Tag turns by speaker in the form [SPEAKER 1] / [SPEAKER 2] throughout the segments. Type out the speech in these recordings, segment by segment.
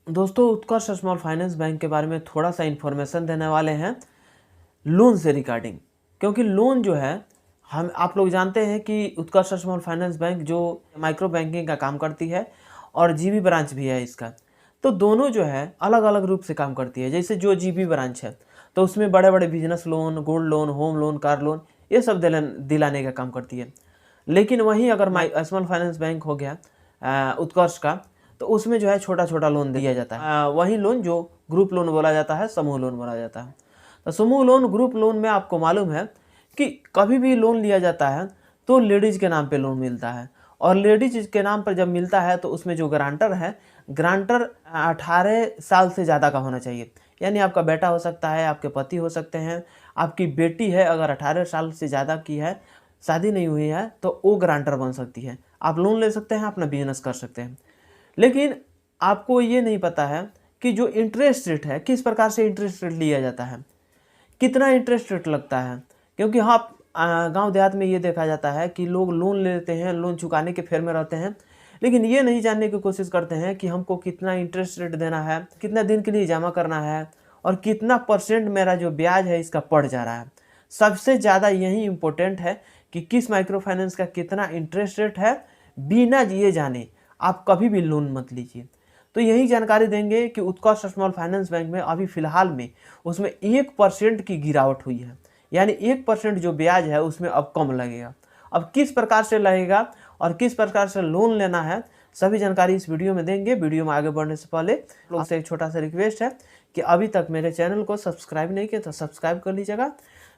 [SPEAKER 1] दोस्तों, उत्कर्ष small finance bank के बारे में थोड़ा सा इन्फॉर्मेशन देने वाले हैं लोन से रिगार्डिंग। क्योंकि लोन जो है, हम आप लोग जानते हैं कि उत्कर्ष स्मॉल फाइनेंस बैंक जो माइक्रो बैंकिंग का काम करती है और जीबी ब्रांच भी है इसका। तो दोनों जो है अलग अलग रूप से काम करती है। जैसे जो जीबी ब्रांच है तो उसमें बड़े बड़े business loan, gold loan, home loan, car loan, ये सब दिलाने का काम करती है। लेकिन वहीं अगर स्मॉल फाइनेंस बैंक हो गया उत्कर्ष का, तो उसमें जो है छोटा छोटा लोन दिया जाता है। वही लोन जो ग्रुप लोन बोला जाता है, समूह लोन बोला जाता है। तो समूह लोन, ग्रुप लोन में आपको मालूम है कि कभी भी लोन लिया जाता है तो लेडीज़ के नाम पे लोन मिलता है। और लेडीज के नाम पर जब मिलता है तो उसमें जो गारंटर है, गारंटर 18 साल से ज़्यादा का होना चाहिए। यानी आपका बेटा हो सकता है, आपके पति हो सकते हैं, आपकी बेटी है अगर 18 साल से ज़्यादा की है, शादी नहीं हुई है, तो वो गारंटर बन सकती है। आप लोन ले सकते हैं, अपना बिजनेस कर सकते हैं। लेकिन आपको ये नहीं पता है कि जो इंटरेस्ट रेट है, किस प्रकार से इंटरेस्ट रेट लिया जाता है, कितना इंटरेस्ट रेट लगता है। क्योंकि हाँ, गांव देहात में ये देखा जाता है कि लोग लोन लेते हैं, लोन चुकाने के फेर में रहते हैं, लेकिन ये नहीं जानने की कोशिश करते हैं कि हमको कितना इंटरेस्ट रेट देना है, कितना दिन के लिए जमा करना है और कितना परसेंट मेरा जो ब्याज है इसका पड़ जा रहा है। सबसे ज़्यादा यही इम्पोर्टेंट है कि किस माइक्रो फाइनेंस का कितना इंटरेस्ट रेट है। बिना ये जाने आप कभी भी लोन मत लीजिए। तो यही जानकारी देंगे कि उत्कर्ष स्मॉल फाइनेंस बैंक में अभी फ़िलहाल में उसमें 1% की गिरावट हुई है। यानी 1% जो ब्याज है उसमें अब कम लगेगा। अब किस प्रकार से लगेगा और किस प्रकार से लोन लेना है, सभी जानकारी इस वीडियो में देंगे। वीडियो में आगे बढ़ने से पहले लोगों से एक छोटा सा रिक्वेस्ट है कि अभी तक मेरे चैनल को सब्सक्राइब नहीं किया तो सब्सक्राइब कर लीजिएगा,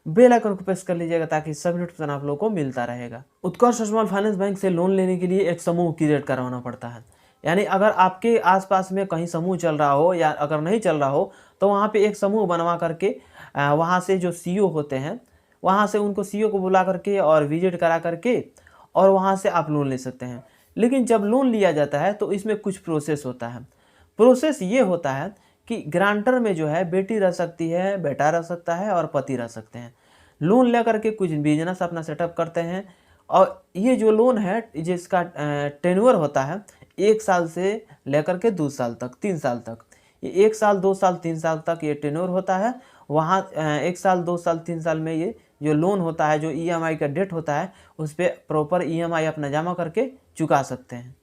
[SPEAKER 1] बेल आइकन को प्रेस कर लीजिएगा ताकि सभी नोटिफिकेशन आप लोगों को मिलता रहेगा। उत्कर्ष स्मॉल फाइनेंस बैंक से लोन लेने के लिए एक समूह क्रिएट करवाना पड़ता है। यानी अगर आपके आसपास में कहीं समूह चल रहा हो या अगर नहीं चल रहा हो तो वहाँ पे एक समूह बनवा करके वहाँ से जो सीईओ होते हैं, वहाँ से उनको सीईओ को बुला करके और विजिट करा करके और वहाँ से आप लोन ले सकते हैं। लेकिन जब लोन लिया जाता है तो इसमें कुछ प्रोसेस होता है। प्रोसेस ये होता है कि ग्रांटर में जो है बेटी रह सकती है, बेटा रह सकता है और पति रह सकते हैं। लोन ले करके कुछ बिजनेस अपना सेटअप करते हैं और ये जो लोन है जिसका टेन्योर होता है 1 साल से लेकर के 2 साल तक, 3 साल तक, ये 1 साल, 2 साल, 3 साल तक ये टेन्योर होता है। वहाँ 1 साल, 2 साल, 3 साल में ये जो लोन होता है, जो ईएमआई का डेट होता है, उस पर प्रॉपर ईएमआई अपना जमा करके चुका सकते हैं।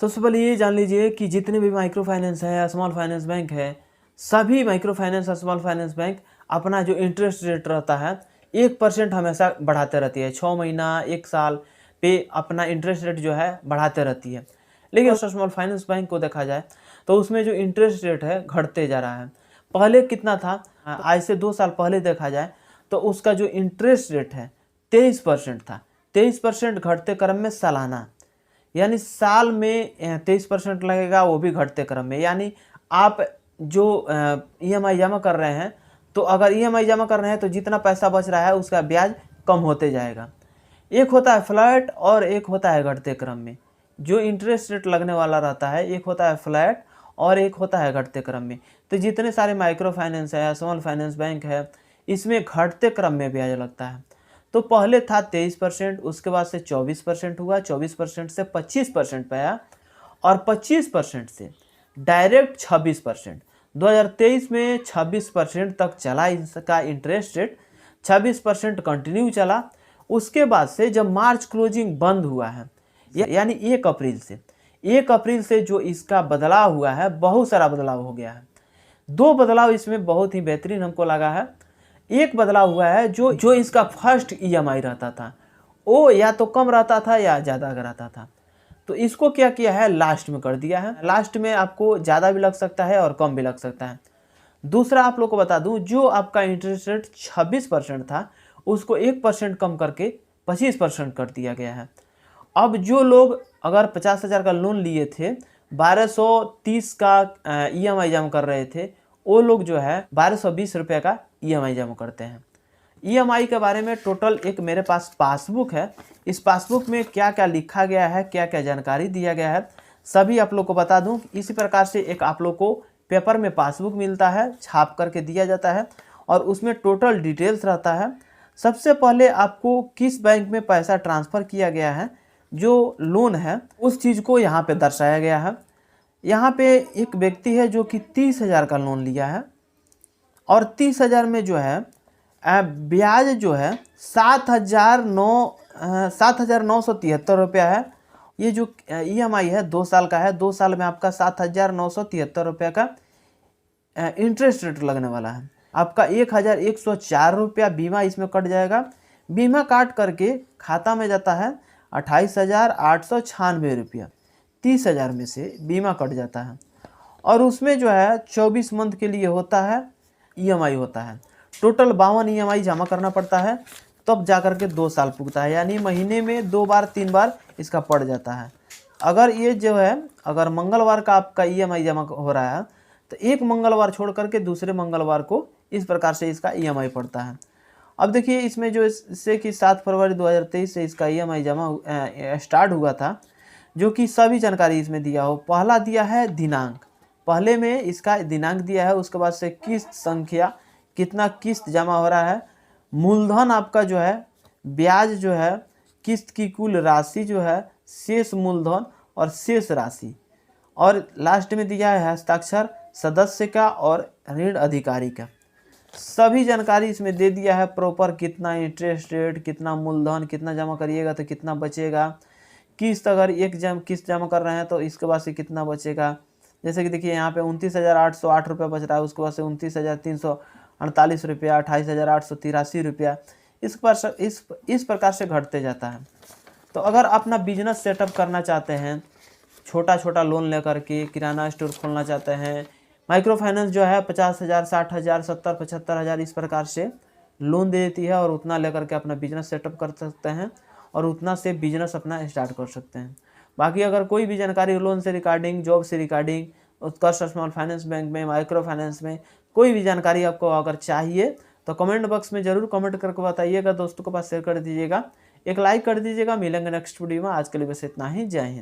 [SPEAKER 1] सबसे पहले ये जान लीजिए कि जितने भी माइक्रो फाइनेंस है, स्मॉल फाइनेंस बैंक है, सभी माइक्रो फाइनेंस और स्मॉल फाइनेंस बैंक अपना जो इंटरेस्ट रेट रहता है 1% हमेशा बढ़ाते रहती है। 6 महीना, 1 साल पे अपना इंटरेस्ट रेट जो है बढ़ाते रहती है। लेकिन स्मॉल फाइनेंस बैंक को देखा जाए तो उसमें जो इंटरेस्ट रेट है घटते जा रहा है। पहले कितना था, आज से 2 साल पहले देखा जाए तो उसका जो इंटरेस्ट रेट है 23% था। 23% घटते क्रम में सालाना, यानी साल में 23% लगेगा, वो भी घटते क्रम में। यानी आप जो ईएमआई जमा कर रहे हैं, तो अगर ईएमआई जमा कर रहे हैं तो जितना पैसा बच रहा है उसका ब्याज कम होते जाएगा। एक होता है फ्लैट और एक होता है घटते क्रम में। जो इंटरेस्ट रेट लगने वाला रहता है, एक होता है फ्लैट और एक होता है घटते क्रम में। तो जितने सारे माइक्रो फाइनेंस है, स्मॉल फाइनेंस बैंक है, इसमें घटते क्रम में ब्याज लगता है। तो पहले था 23%, उसके बाद से 24% हुआ, 24% से 25% पे आया और 25% से डायरेक्ट 26%। 2023 में 26% तक चला इसका इंटरेस्ट रेट, 26% कंटिन्यू चला। उसके बाद से जब मार्च क्लोजिंग बंद हुआ है, यानी 1 अप्रैल से जो इसका बदलाव हुआ है, बहुत सारा बदलाव हो गया है। 2 बदलाव इसमें बहुत ही बेहतरीन हमको लगा है। एक बदलाव हुआ है जो इसका फर्स्ट ईएमआई रहता था वो या तो कम रहता था या ज़्यादा रहता था, तो इसको क्या किया है, लास्ट में कर दिया है। लास्ट में आपको ज़्यादा भी लग सकता है और कम भी लग सकता है। दूसरा आप लोग को बता दूं, जो आपका इंटरेस्ट रेट 26% था उसको 1% कम करके 25% कर दिया गया है। अब जो लोग अगर 50,000 का लोन लिए थे, 1230 का ईएमआई जमा कर रहे थे, वो लोग जो है 1220 रुपये का ईएमआई जमा करते हैं। ईएमआई के बारे में टोटल एक मेरे पास पासबुक है। इस पासबुक में क्या क्या लिखा गया है, क्या क्या जानकारी दिया गया है, सभी आप लोग को बता दूं। इसी प्रकार से एक आप लोग को पेपर में पासबुक मिलता है, छाप करके दिया जाता है और उसमें टोटल डिटेल्स रहता है। सबसे पहले आपको किस बैंक में पैसा ट्रांसफ़र किया गया है, जो लोन है, उस चीज़ को यहाँ पे दर्शाया गया है। यहाँ पे एक व्यक्ति है जो कि 30,000 का लोन लिया है और 30,000 में जो है ब्याज जो है 7,973 रुपया है। ये जो EMI है 2 साल का है, 2 साल में आपका 7,973 रुपये का इंटरेस्ट रेट लगने वाला है। आपका 1,104 रुपया बीमा इसमें कट जाएगा। बीमा काट करके खाता में जाता है 28,896 रुपया। 30,000 में से बीमा कट जाता है और उसमें जो है 24 मंथ के लिए होता है EMI होता है। टोटल 52 EMI जमा करना पड़ता है, तब जा कर के 2 साल पुगता है, यानी महीने में 2 बार 3 बार इसका पड़ जाता है। अगर ये जो है अगर मंगलवार का आपका EMI जमा हो रहा है तो एक मंगलवार छोड़ करके दूसरे मंगलवार को इस प्रकार से इसका EMI पड़ता है। अब देखिए इसमें जो इससे कि 7 फरवरी 2023 से इसका EMI जमा स्टार्ट हुआ था, जो कि सभी जानकारी इसमें दिया हो। पहला दिया है दिनांक, पहले में इसका दिनांक दिया है, उसके बाद से किस्त संख्या, कितना किस्त जमा हो रहा है, मूलधन आपका जो है, ब्याज जो है, किस्त की कुल राशि जो है, शेष मूलधन और शेष राशि, और लास्ट में दिया है हस्ताक्षर सदस्य का और ऋण अधिकारी का। सभी जानकारी इसमें दे दिया है प्रॉपर, कितना इंटरेस्ट रेट, कितना मूलधन, कितना जमा करिएगा तो कितना बचेगा, किस्त अगर एक किस्त जमा कर रहे हैं तो इसके बाद से कितना बचेगा। जैसे कि देखिए यहाँ पे 29,808 रुपया बच रहा है, उसके बाद से 29,348 रुपया, 28,883 रुपया, इस प्रकार से घटते जाता है। तो अगर अपना बिजनेस सेटअप करना चाहते हैं, छोटा छोटा लोन लेकर के किराना स्टोर खोलना चाहते हैं, माइक्रो फाइनेंस जो है 50,000, 60,000, 70,000, 75,000 इस प्रकार से लोन दे देती है और उतना लेकर के अपना बिजनेस सेटअप कर सकते हैं और उतना से बिजनेस अपना स्टार्ट कर सकते हैं। बाकी अगर कोई भी जानकारी लोन से रिगार्डिंग, जॉब से रिगार्डिंग, उत्कर्ष स्मॉल फाइनेंस बैंक में, माइक्रो फाइनेंस में कोई भी जानकारी आपको अगर चाहिए तो कमेंट बॉक्स में ज़रूर कमेंट करके बताइएगा, दोस्तों के पास शेयर कर दीजिएगा, एक लाइक कर दीजिएगा। मिलेंगे नेक्स्ट वीडियो में, आज के लिए बस इतना ही। जय हिंद।